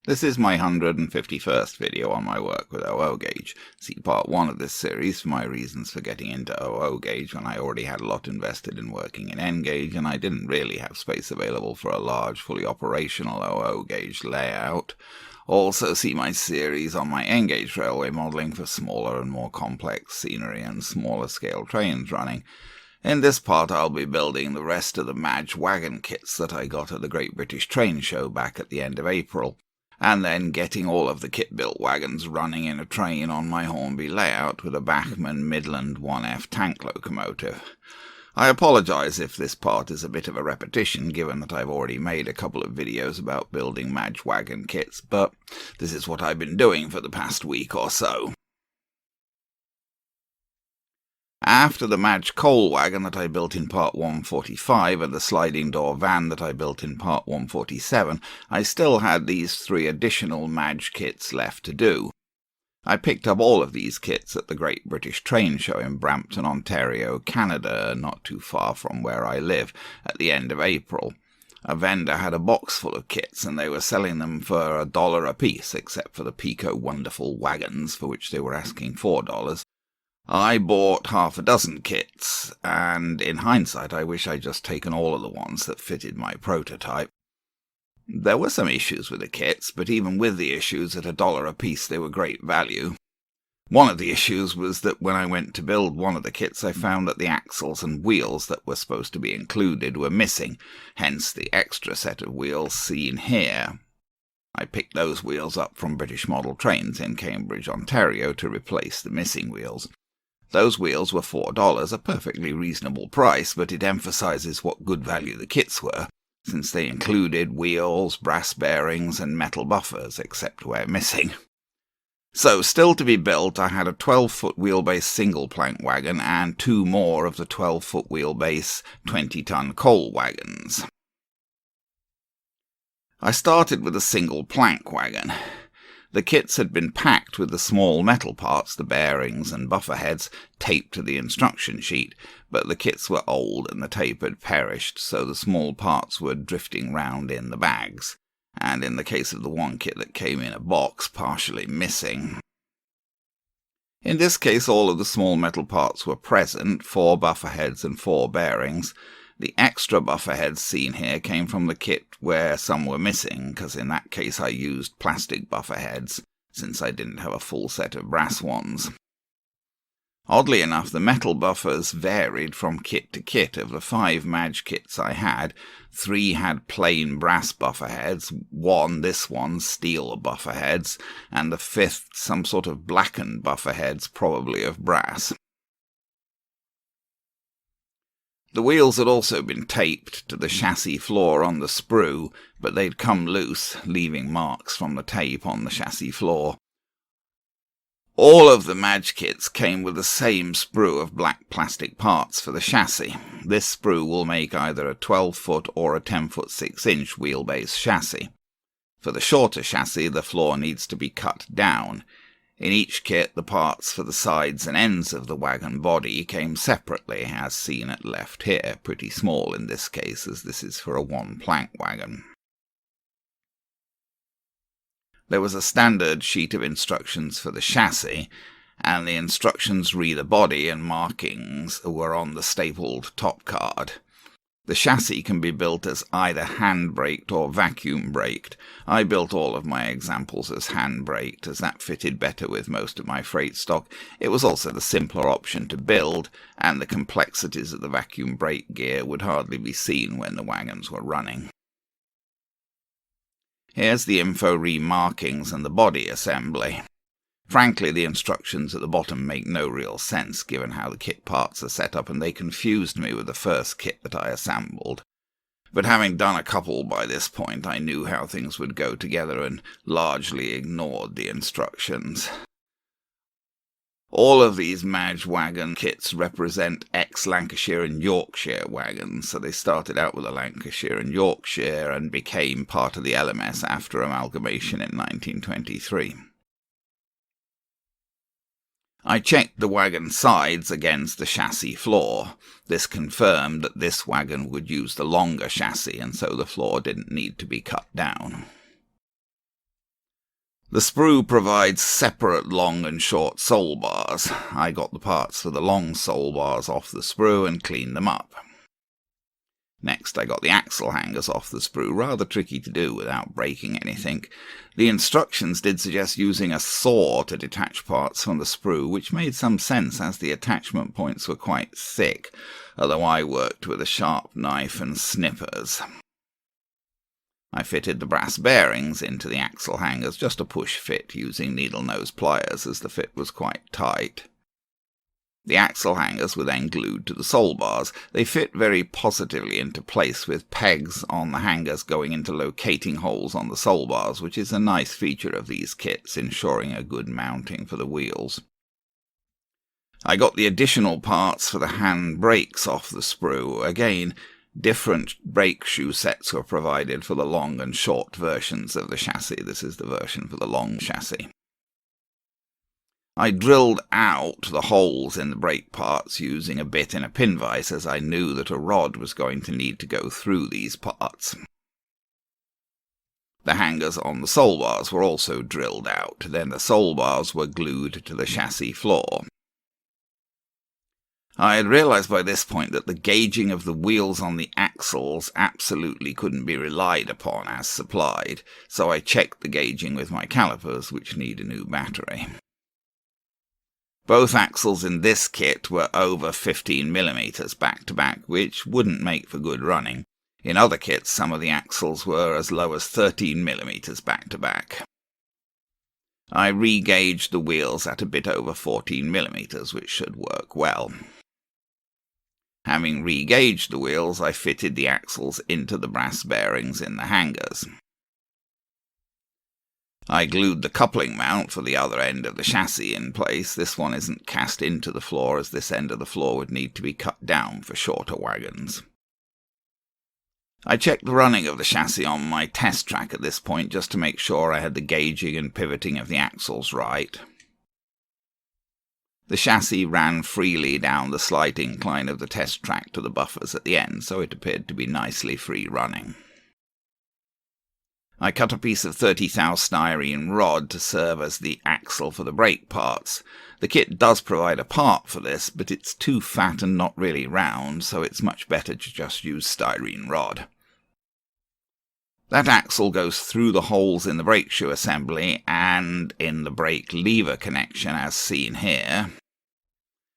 This is my 151st video on my work with OO gauge. See part 1 of this series for my reasons for getting into OO gauge when I already had a lot invested in working in N gauge and I didn't really have space available for a large, fully operational OO gauge layout. Also see my series on my N gauge railway modelling for smaller and more complex scenery and smaller scale trains running. In this part I'll be building the rest of the MAJ wagon kits that I got at the Great British Train Show back at the end of April, and then getting all of the kit-built wagons running in a train on my Hornby layout with a Bachmann Midland 1F tank locomotive. I apologise if this part is a bit of a repetition, given that I've already made a couple of videos about building MAJ wagon kits, but this is what I've been doing for the past week or so. After the MAJ coal wagon that I built in part 145 and the sliding door van that I built in part 147, I still had these 3 additional MAJ kits left to do. I picked up all of these kits at the Great British Train Show in Brampton, Ontario, Canada, not too far from where I live, at the end of April. A vendor had a box full of kits and they were selling them for $1 a piece, except for the Pico Wonderful wagons, for which they were asking $4. I bought half a dozen kits, and in hindsight I wish I'd just taken all of the ones that fitted my prototype. There were some issues with the kits, but even with the issues, at $1 a piece they were great value. One of the issues was that when I went to build one of the kits I found that the axles and wheels that were supposed to be included were missing, hence the extra set of wheels seen here. I picked those wheels up from British Model Trains in Cambridge, Ontario to replace the missing wheels. Those wheels were $4, a perfectly reasonable price, but it emphasises what good value the kits were, since they included wheels, brass bearings and metal buffers, except where missing. So, still to be built, I had a 12-foot wheelbase single-plank wagon and 2 more of the 12-foot wheelbase 20-ton coal wagons. I started with a single-plank wagon. The kits had been packed with the small metal parts, the bearings and buffer heads, taped to the instruction sheet, but the kits were old and the tape had perished, so the small parts were drifting round in the bags, and in the case of the one kit that came in a box, partially missing. In this case all of the small metal parts were present, 4 buffer heads and 4 bearings. The extra buffer heads seen here came from the kit where some were missing, because in that case I used plastic buffer heads, since I didn't have a full set of brass ones. Oddly enough, the metal buffers varied from kit to kit. Of the 5 MAJ kits I had, 3 had plain brass buffer heads, this one, steel buffer heads, and the 5th some sort of blackened buffer heads, probably of brass. The wheels had also been taped to the chassis floor on the sprue, but they'd come loose, leaving marks from the tape on the chassis floor. All of the MAJ kits came with the same sprue of black plastic parts for the chassis. This sprue will make either a 12-foot or a 10-foot 6-inch wheelbase chassis. For the shorter chassis, the floor needs to be cut down. In each kit, the parts for the sides and ends of the wagon body came separately, as seen at left here, pretty small in this case, as this is for a 1-plank wagon. There was a standard sheet of instructions for the chassis, and the instructions re the body and markings were on the stapled top card. The chassis can be built as either hand-braked or vacuum-braked. I built all of my examples as hand-braked, as that fitted better with most of my freight stock. It was also the simpler option to build, and the complexities of the vacuum brake gear would hardly be seen when the wagons were running. Here's the info re-markings and the body assembly. Frankly, the instructions at the bottom make no real sense given how the kit parts are set up, and they confused me with the first kit that I assembled. But having done a couple by this point, I knew how things would go together and largely ignored the instructions. All of these MAJ wagon kits represent ex-Lancashire and Yorkshire wagons, so they started out with a Lancashire and Yorkshire and became part of the LMS after amalgamation in 1923. I checked the wagon sides against the chassis floor. This confirmed that this wagon would use the longer chassis, and so the floor didn't need to be cut down. The sprue provides separate long and short sole bars. I got the parts for the long sole bars off the sprue and cleaned them up. Next I got the axle hangers off the sprue, rather tricky to do without breaking anything. The instructions did suggest using a saw to detach parts from the sprue, which made some sense as the attachment points were quite thick, although I worked with a sharp knife and snippers. I fitted the brass bearings into the axle hangers, just a push fit using needle nose pliers as the fit was quite tight. The axle hangers were then glued to the sole bars. They fit very positively into place with pegs on the hangers going into locating holes on the sole bars, which is a nice feature of these kits, ensuring a good mounting for the wheels. I got the additional parts for the hand brakes off the sprue. Again, different brake shoe sets were provided for the long and short versions of the chassis. This is the version for the long chassis. I drilled out the holes in the brake parts using a bit and a pin vise, as I knew that a rod was going to need to go through these parts. The hangers on the sole bars were also drilled out. Then the sole bars were glued to the chassis floor. I had realized by this point that the gauging of the wheels on the axles absolutely couldn't be relied upon as supplied, so I checked the gauging with my calipers, which need a new battery. Both axles in this kit were over 15mm back-to-back, which wouldn't make for good running. In other kits, some of the axles were as low as 13mm back-to-back. I re-gauged the wheels at a bit over 14mm, which should work well. Having re-gauged the wheels, I fitted the axles into the brass bearings in the hangers. I glued the coupling mount for the other end of the chassis in place. This one isn't cast into the floor, as this end of the floor would need to be cut down for shorter wagons. I checked the running of the chassis on my test track at this point, just to make sure I had the gauging and pivoting of the axles right. The chassis ran freely down the slight incline of the test track to the buffers at the end, so it appeared to be nicely free running. I cut a piece of 30 thou styrene rod to serve as the axle for the brake parts. The kit does provide a part for this, but it's too fat and not really round, so it's much better to just use styrene rod. That axle goes through the holes in the brake shoe assembly and in the brake lever connection as seen here.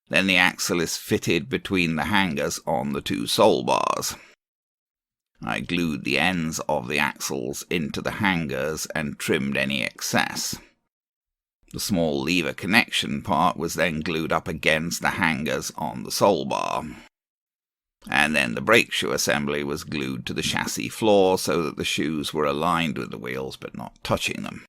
Then the axle is fitted between the hangers on the two sole bars. I glued the ends of the axles into the hangers and trimmed any excess. The small lever connection part was then glued up against the hangers on the sole bar. And then the brake shoe assembly was glued to the chassis floor so that the shoes were aligned with the wheels but not touching them.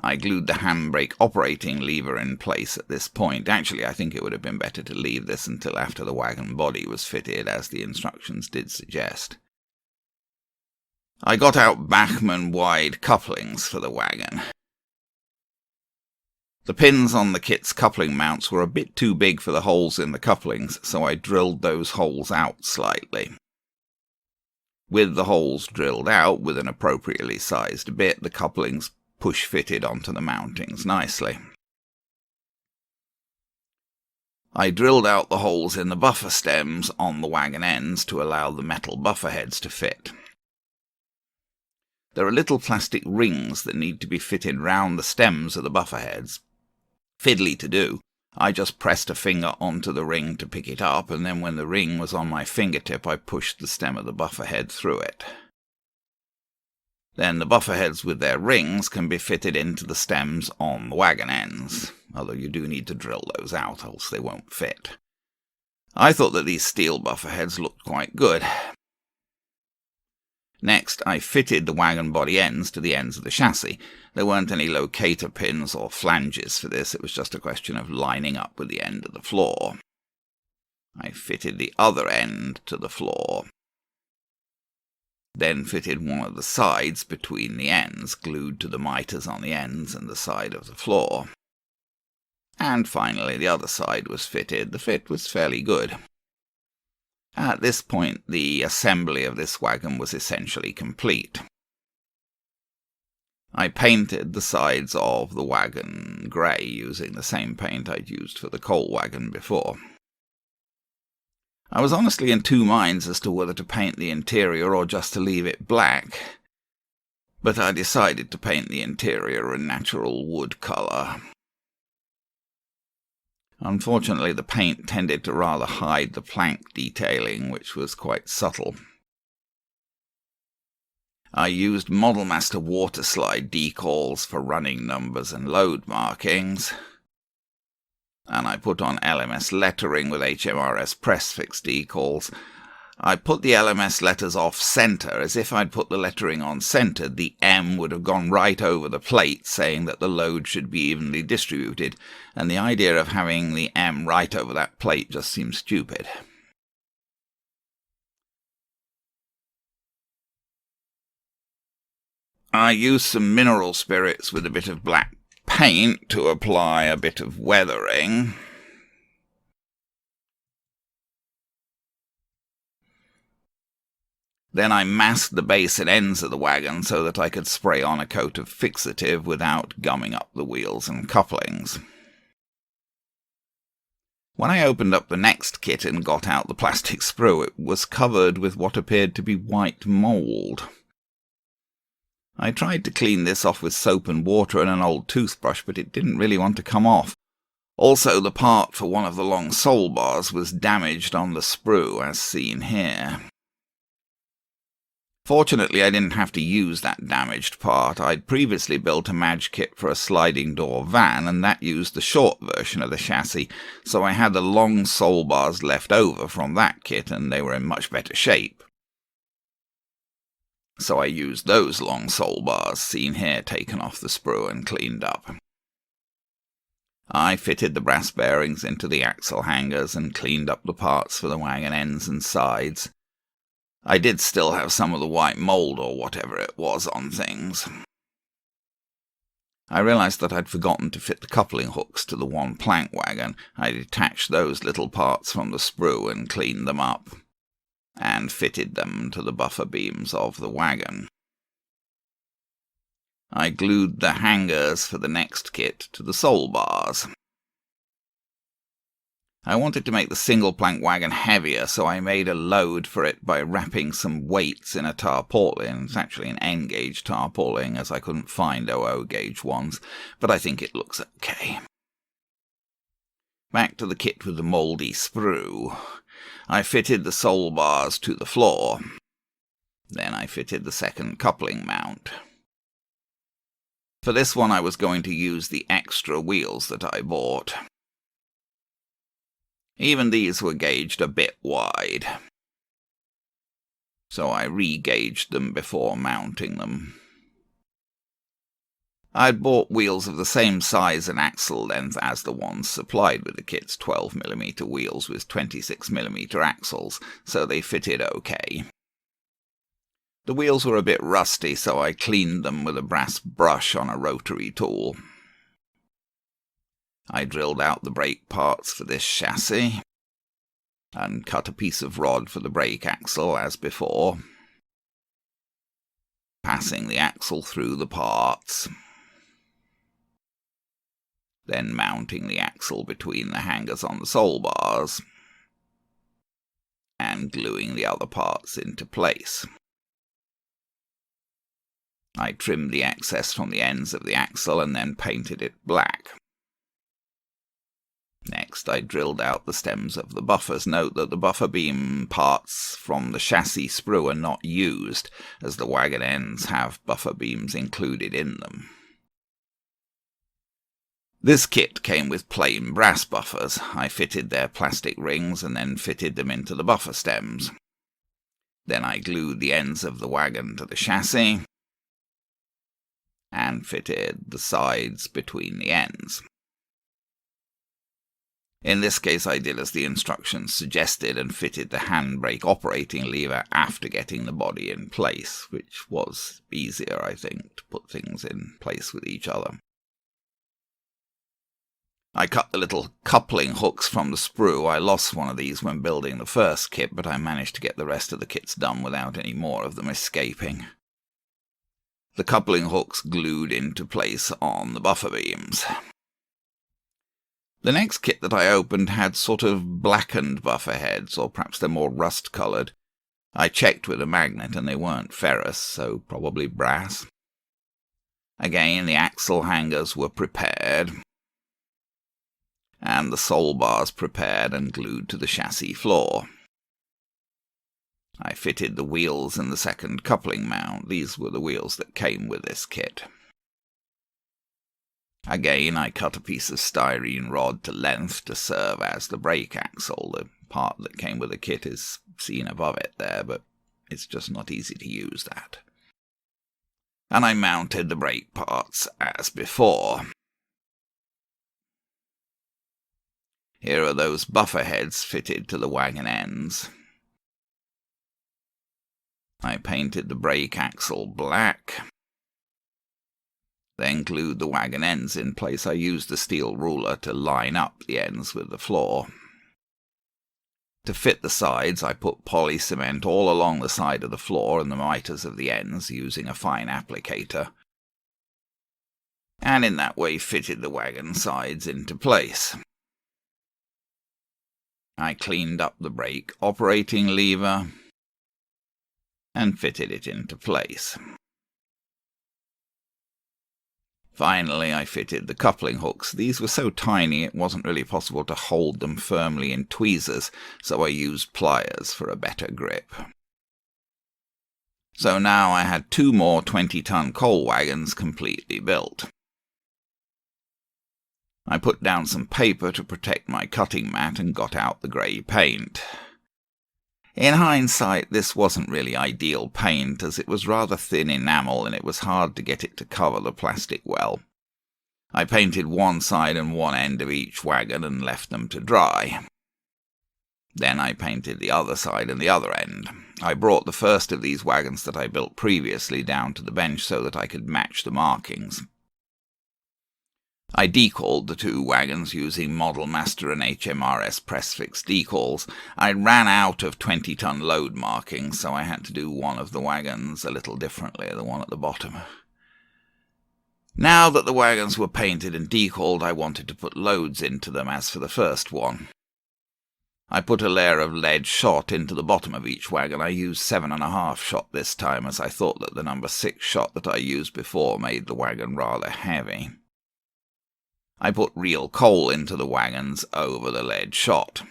I glued the handbrake operating lever in place at this point. Actually, I think it would have been better to leave this until after the wagon body was fitted, as the instructions did suggest. I got out Bachmann wide couplings for the wagon. The pins on the kit's coupling mounts were a bit too big for the holes in the couplings, so I drilled those holes out slightly. With the holes drilled out with an appropriately sized bit, the couplings push-fitted onto the mountings nicely. I drilled out the holes in the buffer stems on the wagon ends to allow the metal buffer heads to fit. There are little plastic rings that need to be fitted round the stems of the buffer heads. Fiddly to do. I just pressed a finger onto the ring to pick it up, and then when the ring was on my fingertip I pushed the stem of the buffer head through it. Then the buffer heads with their rings can be fitted into the stems on the wagon ends, although you do need to drill those out, else they won't fit. I thought that these steel buffer heads looked quite good. Next, I fitted the wagon body ends to the ends of the chassis. There weren't any locator pins or flanges for this, it was just a question of lining up with the end of the floor. I fitted the other end to the floor. Then fitted one of the sides between the ends, glued to the miters on the ends and the side of the floor. And finally the other side was fitted. The fit was fairly good. At this point the assembly of this wagon was essentially complete. I painted the sides of the wagon grey using the same paint I'd used for the coal wagon before. I was honestly in two minds as to whether to paint the interior or just to leave it black, but I decided to paint the interior a natural wood colour. Unfortunately, the paint tended to rather hide the plank detailing, which was quite subtle. I used Model Master waterslide decals for running numbers and load markings, and I put on LMS lettering with HMRS press fix decals. I put the LMS letters off-centre. As if I'd put the lettering on centre, the M would have gone right over the plate, saying that the load should be evenly distributed, and the idea of having the M right over that plate just seemed stupid. I used some mineral spirits with a bit of black paint to apply a bit of weathering. Then I masked the base and ends of the wagon so that I could spray on a coat of fixative without gumming up the wheels and couplings. When I opened up the next kit and got out the plastic sprue, it was covered with what appeared to be white mould. I tried to clean this off with soap and water and an old toothbrush, but it didn't really want to come off. Also, the part for one of the long sole bars was damaged on the sprue, as seen here. Fortunately, I didn't have to use that damaged part. I'd previously built a MAJ kit for a sliding door van, and that used the short version of the chassis, so I had the long sole bars left over from that kit, and they were in much better shape. So I used those long sole bars, seen here, taken off the sprue and cleaned up. I fitted the brass bearings into the axle hangers and cleaned up the parts for the wagon ends and sides. I did still have some of the white mould or whatever it was on things. I realised that I'd forgotten to fit the coupling hooks to the one plank wagon. I detached those little parts from the sprue and cleaned them up, and fitted them to the buffer beams of the wagon. I glued the hangers for the next kit to the sole bars. I wanted to make the single-plank wagon heavier, so I made a load for it by wrapping some weights in a tarpaulin. It's actually an N-gauge tarpaulin, as I couldn't find 00-gauge ones, but I think it looks okay. Back to the kit with the mouldy sprue. I fitted the sole bars to the floor. Then I fitted the second coupling mount. For this one I was going to use the extra wheels that I bought. Even these were gauged a bit wide, so I re-gauged them before mounting them. I'd bought wheels of the same size and axle length as the ones supplied with the kit's 12mm wheels with 26mm axles, so they fitted okay. The wheels were a bit rusty, so I cleaned them with a brass brush on a rotary tool. I drilled out the brake parts for this chassis, and cut a piece of rod for the brake axle as before, passing the axle through the parts, then mounting the axle between the hangers on the sole bars, and gluing the other parts into place. I trimmed the excess from the ends of the axle and then painted it black. Next, I drilled out the stems of the buffers. Note that the buffer beam parts from the chassis sprue are not used, as the wagon ends have buffer beams included in them. This kit came with plain brass buffers. I fitted their plastic rings and then fitted them into the buffer stems. Then I glued the ends of the wagon to the chassis and fitted the sides between the ends. In this case I did as the instructions suggested and fitted the handbrake operating lever after getting the body in place, which was easier, I think, to put things in place with each other. I cut the little coupling hooks from the sprue. I lost one of these when building the first kit, but I managed to get the rest of the kits done without any more of them escaping. the coupling hooks glued into place on the buffer beams. The next kit that I opened had sort of blackened buffer heads, or perhaps they're more rust-coloured. I checked with a magnet and they weren't ferrous, so probably brass. Again, the axle hangers were prepared, and the sole bars prepared and glued to the chassis floor. I fitted the wheels in the second coupling mount. These were the wheels that came with this kit. Again, I cut a piece of styrene rod to length to serve as the brake axle. The part that came with the kit is seen above it there, but it's just not easy to use that. And I mounted the brake parts as before. Here are those buffer heads fitted to the wagon ends. I painted the brake axle black, then glued the wagon ends in place. I used the steel ruler to line up the ends with the floor. To fit the sides, I put poly cement all along the side of the floor and the miters of the ends using a fine applicator, and in that way fitted the wagon sides into place. I cleaned up the brake operating lever and fitted it into place. Finally, I fitted the coupling hooks. These were so tiny it wasn't really possible to hold them firmly in tweezers, so I used pliers for a better grip. So now I had 2 more 20-ton coal wagons completely built. I put down some paper to protect my cutting mat and got out the grey paint. In hindsight, this wasn't really ideal paint, as it was rather thin enamel and it was hard to get it to cover the plastic well. I painted one side and one end of each wagon and left them to dry. Then I painted the other side and the other end. I brought the first of these wagons that I built previously down to the bench so that I could match the markings. I decalled the 2 wagons using Model Master and HMRS press-fix decals. I ran out of 20-ton load markings, so I had to do one of the wagons a little differently, the one at the bottom. Now that the wagons were painted and decalled, I wanted to put loads into them as for the first one. I put a layer of lead shot into the bottom of each wagon. I used 7.5 shot this time, as I thought that the number 6 shot that I used before made the wagon rather heavy. I put real coal into the wagons over the lead shot.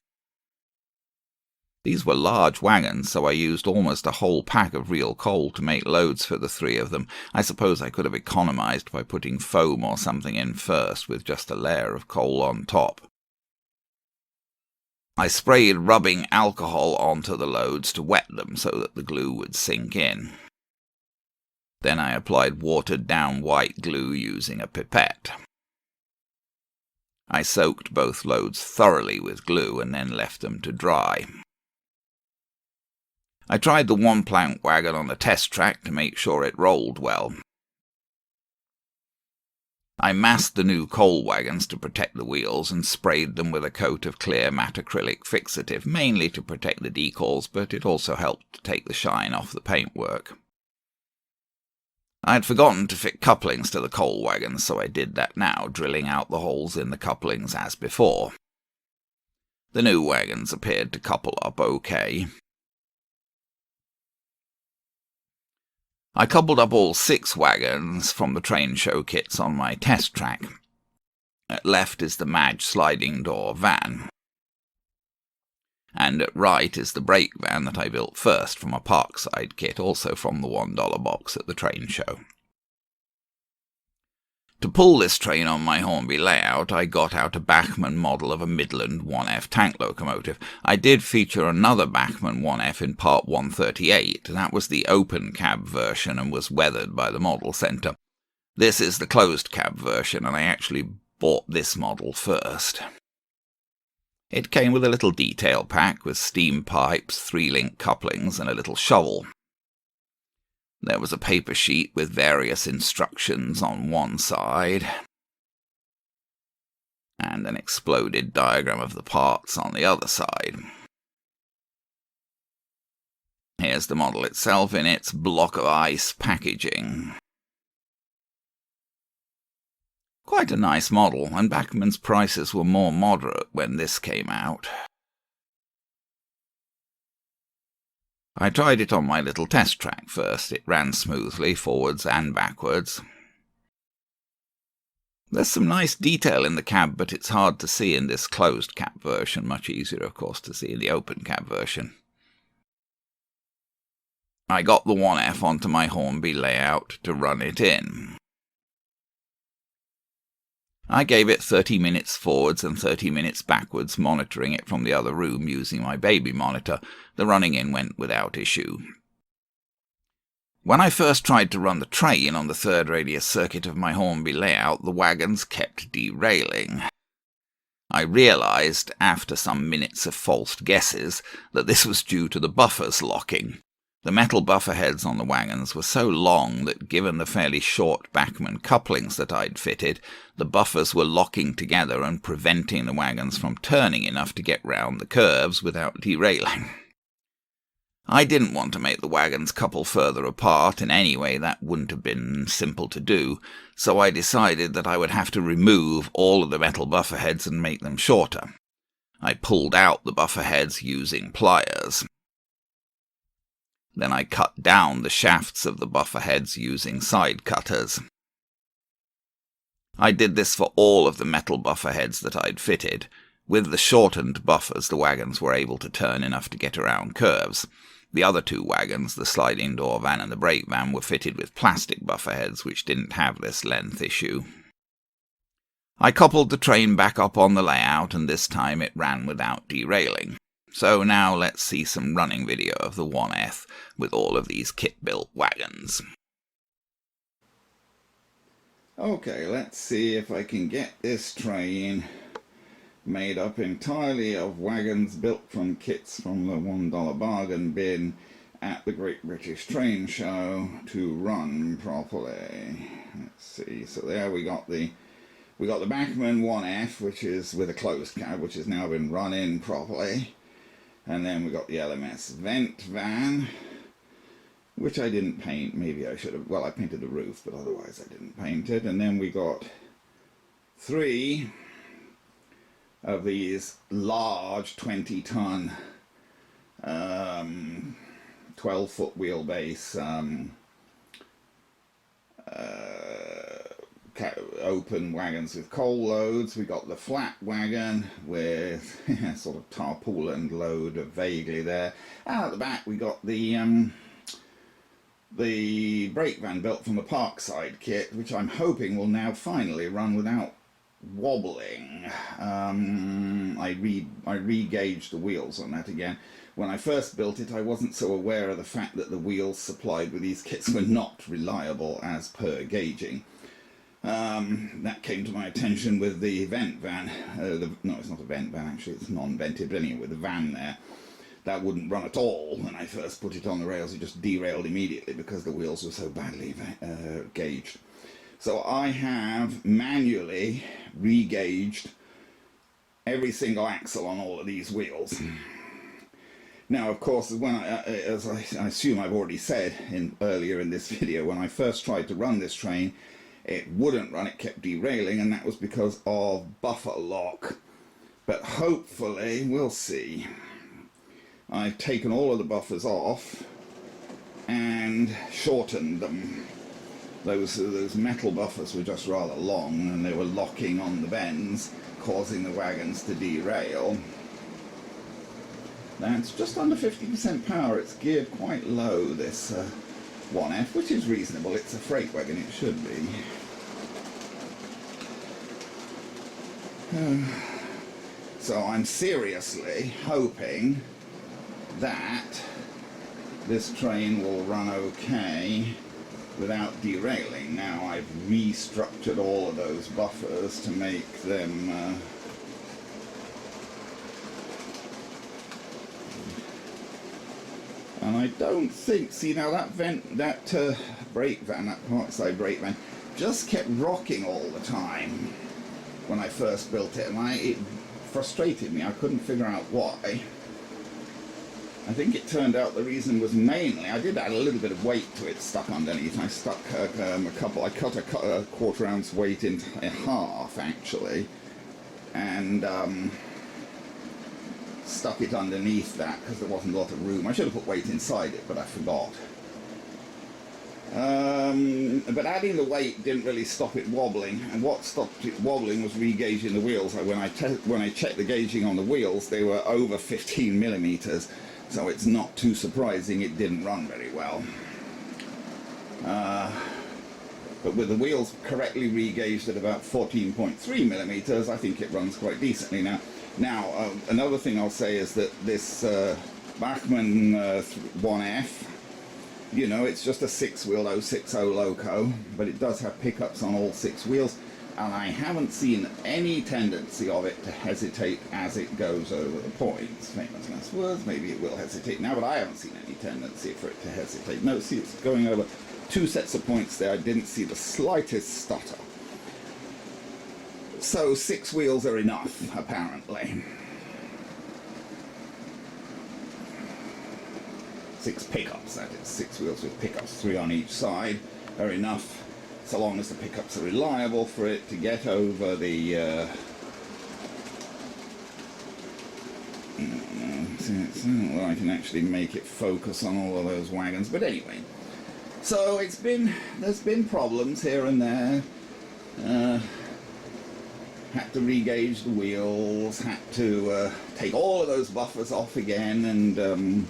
These were large wagons, so I used almost a whole pack of real coal to make loads for the 3 of them. I suppose I could have economized by putting foam or something in first with just a layer of coal on top. I sprayed rubbing alcohol onto the loads to wet them so that the glue would sink in. Then I applied watered-down white glue using a pipette. I soaked both loads thoroughly with glue and then left them to dry. I tried the 1-plank wagon on a test track to make sure it rolled well. I masked the new coal wagons to protect the wheels and sprayed them with a coat of clear matte acrylic fixative, mainly to protect the decals, but it also helped to take the shine off the paintwork. I had forgotten to fit couplings to the coal wagons, so I did that now, drilling out the holes in the couplings as before. The new wagons appeared to couple up okay. I coupled up all 6 wagons from the train show kits on my test track. At left is the MAJ sliding door van, and at right is the brake van that I built first from a Parkside kit, also from the $1 box at the train show. To pull this train on my Hornby layout, I got out a Bachmann model of a Midland 1F tank locomotive. I did feature another Bachmann 1F in Part 138. That was the open cab version and was weathered by the model centre. This is the closed cab version, and I actually bought this model first. It came with a little detail pack with steam pipes, 3-link couplings, and a little shovel. There was a paper sheet with various instructions on one side, and an exploded diagram of the parts on the other side. Here's the model itself in its block of ice packaging. Quite a nice model, and Bachmann's prices were more moderate when this came out. I tried it on my little test track first. It ran smoothly, forwards and backwards. There's some nice detail in the cab, but it's hard to see in this closed cab version. Much easier, of course, to see in the open cab version. I got the 1F onto my Hornby layout to run it in. I gave it 30 minutes forwards and 30 minutes backwards, monitoring it from the other room using my baby monitor. The running in went without issue. When I first tried to run the train on the third radius circuit of my Hornby layout, the wagons kept derailing. I realised, after some minutes of false guesses, that this was due to the buffers locking. The metal buffer heads on the wagons were so long that, given the fairly short Bachmann couplings that I'd fitted, the buffers were locking together and preventing the wagons from turning enough to get round the curves without derailing. I didn't want to make the wagons couple further apart in any way. That wouldn't have been simple to do, so I decided that I would have to remove all of the metal buffer heads and make them shorter. I pulled out the buffer heads using pliers. Then I cut down the shafts of the buffer heads using side cutters. I did this for all of the metal buffer heads that I'd fitted. With the shortened buffers, the wagons were able to turn enough to get around curves. The other two wagons, the sliding door van and the brake van, were fitted with plastic buffer heads which didn't have this length issue. I coupled the train back up on the layout, and this time it ran without derailing. So now let's see some running video of the 1F with all of these kit-built wagons. Okay, let's see if I can get this train made up entirely of wagons built from kits from the $1 bargain bin at the Great British Train Show to run properly. Let's see, so there we got the Bachmann 1F, which is with a closed cab, which has now been run in properly. And then we got the LMS vent van, which I didn't paint. Maybe I should have. Well, I painted the roof, but otherwise I didn't paint it. And then we got 3 of these large 20-ton, 12-foot wheelbase open wagons with coal loads. We got the flat wagon with sort of tarpaulin load vaguely there. And at the back we got the brake van built from the Parkside kit, which I'm hoping will now finally run without wobbling. I re-gauged the wheels on that again. When I first built it, I wasn't so aware of the fact that the wheels supplied with these kits were not reliable as per gauging. That came to my attention with the vent van. No, it's not a vent van, actually, it's non-vented, but anyway, with the van there. That wouldn't run at all when I first put it on the rails. It just derailed immediately because the wheels were so badly gauged. So I have manually re-gauged every single axle on all of these wheels. Now, of course, as I assume I've already said earlier in this video, when I first tried to run this train, it wouldn't run, it kept derailing, and that was because of buffer lock. But hopefully, we'll see. I've taken all of the buffers off and shortened them. Those metal buffers were just rather long, and they were locking on the bends, causing the wagons to derail. That's just under 50% power. It's geared quite low, this 1F, which is reasonable. It's a freight wagon, it should be. So I'm seriously hoping that this train will run okay without derailing. Now I've restructured all of those buffers to make them and I don't think, see now that brake van, that Parkside brake van, just kept rocking all the time when I first built it, and it frustrated me. I couldn't figure out why. I think it turned out the reason was mainly, I did add a little bit of weight to it stuck underneath. I stuck I cut a quarter ounce weight in half actually, and stuck it underneath that because there wasn't a lot of room. I should have put weight inside it, but I forgot. But adding the weight didn't really stop it wobbling, and what stopped it wobbling was re-gauging the wheels. When I checked the gauging on the wheels, they were over 15 millimeters, so it's not too surprising it didn't run very well. But with the wheels correctly re-gauged at about 14.3 millimeters, I think it runs quite decently now. Another thing I'll say is that this Bachmann 1F, you know, it's just a 6-wheel 060 loco, but it does have pickups on all 6 wheels, and I haven't seen any tendency of it to hesitate as it goes over the points. Famous last words, maybe it will hesitate now, but I haven't seen any tendency for it to hesitate. No, see, it's going over 2 sets of points there. I didn't see the slightest stutter. So 6 wheels are enough, apparently. 6 pickups, that is. 6 wheels with pickups, 3 on each side, are enough, so long as the pickups are reliable for it to get over the well, I can actually make it focus on all of those wagons, but anyway. So there's been problems here and there. Had to re-gauge the wheels, had to take all of those buffers off again, and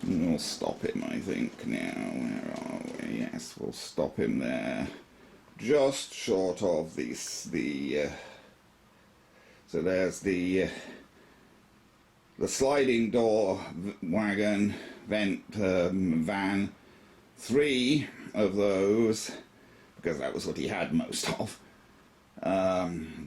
we'll stop him, I think, now. Where are we? Yes, we'll stop him there. Just short of so there's the sliding door wagon, van. 3 of those, because that was what he had most of.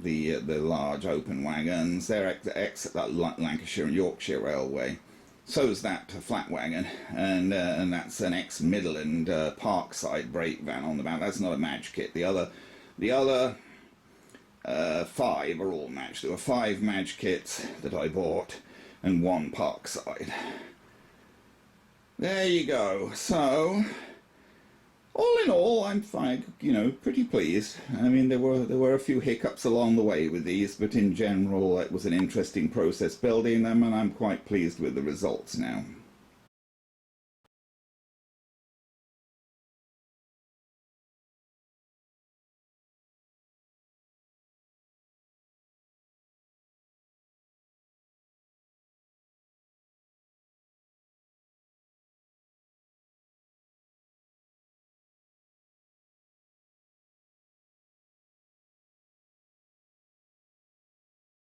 The large open wagons, they're ex Lancashire and Yorkshire Railway. So is that flat wagon, and that's an ex-Midland Parkside brake van on the back. That's not a MAJ kit. The other 5 are all MAJ. There were 5 MAJ kits that I bought, and 1 Parkside. There you go. So, all in all, I'm fine, you know, pretty pleased. I mean, there were a few hiccups along the way with these, but in general, it was an interesting process building them, and I'm quite pleased with the results now.